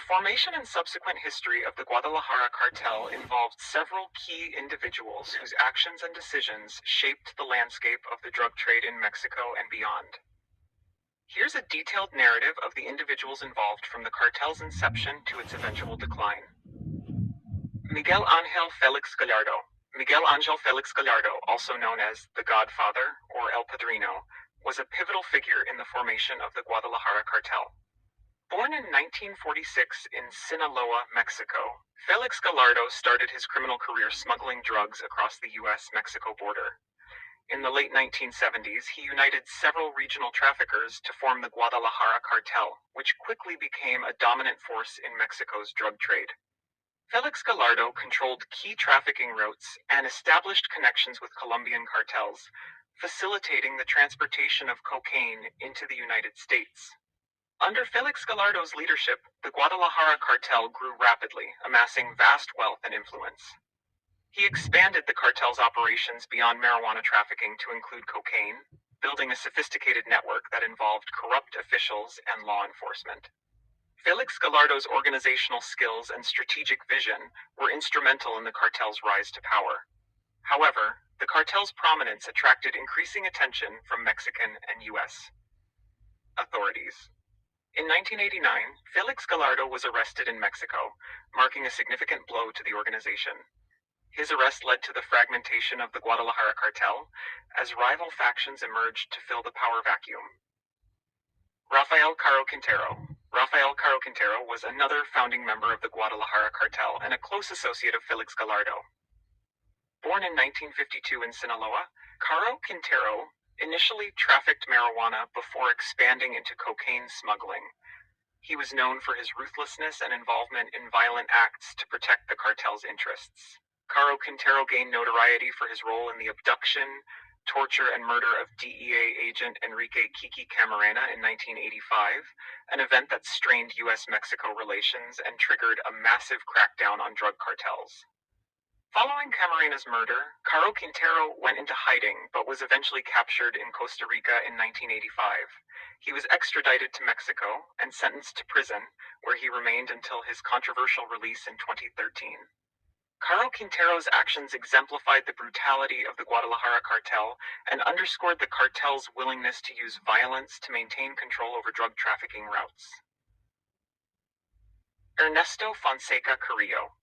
formation and subsequent history of the Guadalajara Cartel involved several key individuals whose actions and decisions shaped the landscape of the drug trade in Mexico and beyond. Here's a detailed narrative of the individuals involved from the cartel's inception to its eventual decline. Miguel Ángel Félix Gallardo. Miguel Ángel Félix Gallardo, also known as the Godfather or El Padrino, was a pivotal figure in the formation of the Guadalajara Cartel. Born in 1946 in Sinaloa, Mexico, Félix Gallardo started his criminal career smuggling drugs across the U.S.-Mexico border. In the late 1970s, he united several regional traffickers to form the Guadalajara Cartel, which quickly became a dominant force in Mexico's drug trade. Félix Gallardo controlled key trafficking routes and established connections with Colombian cartels, facilitating the transportation of cocaine into the United States. Under Félix Gallardo's leadership, the Guadalajara Cartel grew rapidly, amassing vast wealth and influence. He expanded the cartel's operations beyond marijuana trafficking to include cocaine, building a sophisticated network that involved corrupt officials and law enforcement. Félix Gallardo's organizational skills and strategic vision were instrumental in the cartel's rise to power. However, the cartel's prominence attracted increasing attention from Mexican and U.S. authorities. In 1989, Félix Gallardo was arrested in Mexico, marking a significant blow to the organization. His arrest led to the fragmentation of the Guadalajara Cartel, as rival factions emerged to fill the power vacuum. Rafael Caro Quintero. Rafael Caro Quintero was another founding member of the Guadalajara Cartel and a close associate of Félix Gallardo. Born in 1952 in Sinaloa, Caro Quintero initially trafficked marijuana before expanding into cocaine smuggling. He was known for his ruthlessness and involvement in violent acts to protect the cartel's interests. Caro Quintero gained notoriety for his role in the abduction, torture, and murder of DEA agent Enrique "Kiki" Camarena in 1985, an event that strained U.S.-Mexico relations and triggered a massive crackdown on drug cartels. Following Camarena's murder, Caro Quintero went into hiding but was eventually captured in Costa Rica in 1985. He was extradited to Mexico and sentenced to prison, where he remained until his controversial release in 2013. Caro Quintero's actions exemplified the brutality of the Guadalajara Cartel and underscored the cartel's willingness to use violence to maintain control over drug trafficking routes. Ernesto Fonseca Carrillo.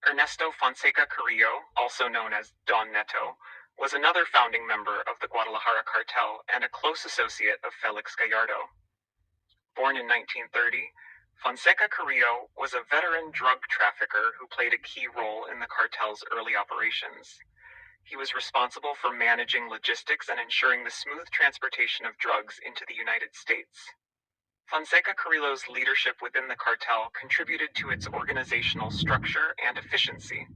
Ernesto Fonseca Carrillo, also known as Don Neto, was another founding member of the Guadalajara Cartel and a close associate of Félix Gallardo. Born in 1930, Fonseca Carrillo was a veteran drug trafficker who played a key role in the cartel's early operations. He was responsible for managing logistics and ensuring the smooth transportation of drugs into the United States. Fonseca Carrillo's leadership within the cartel contributed to its organizational structure and efficiency.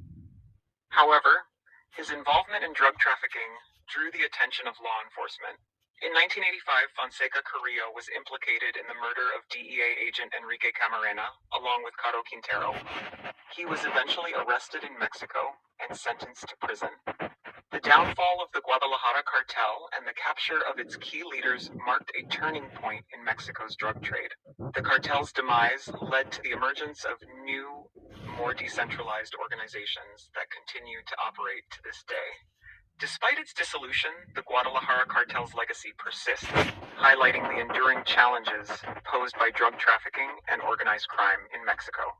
However, his involvement in drug trafficking drew the attention of law enforcement. In 1985, Fonseca Carrillo was implicated in the murder of DEA agent Enrique Camarena, along with Caro Quintero. He was eventually arrested in Mexico and sentenced to prison. The downfall of the Guadalajara Cartel and the capture of its key leaders marked a turning point in Mexico's drug trade. The cartel's demise led to the emergence of new, more decentralized organizations that continue to operate to this day. Despite its dissolution, the Guadalajara Cartel's legacy persists, highlighting the enduring challenges posed by drug trafficking and organized crime in Mexico.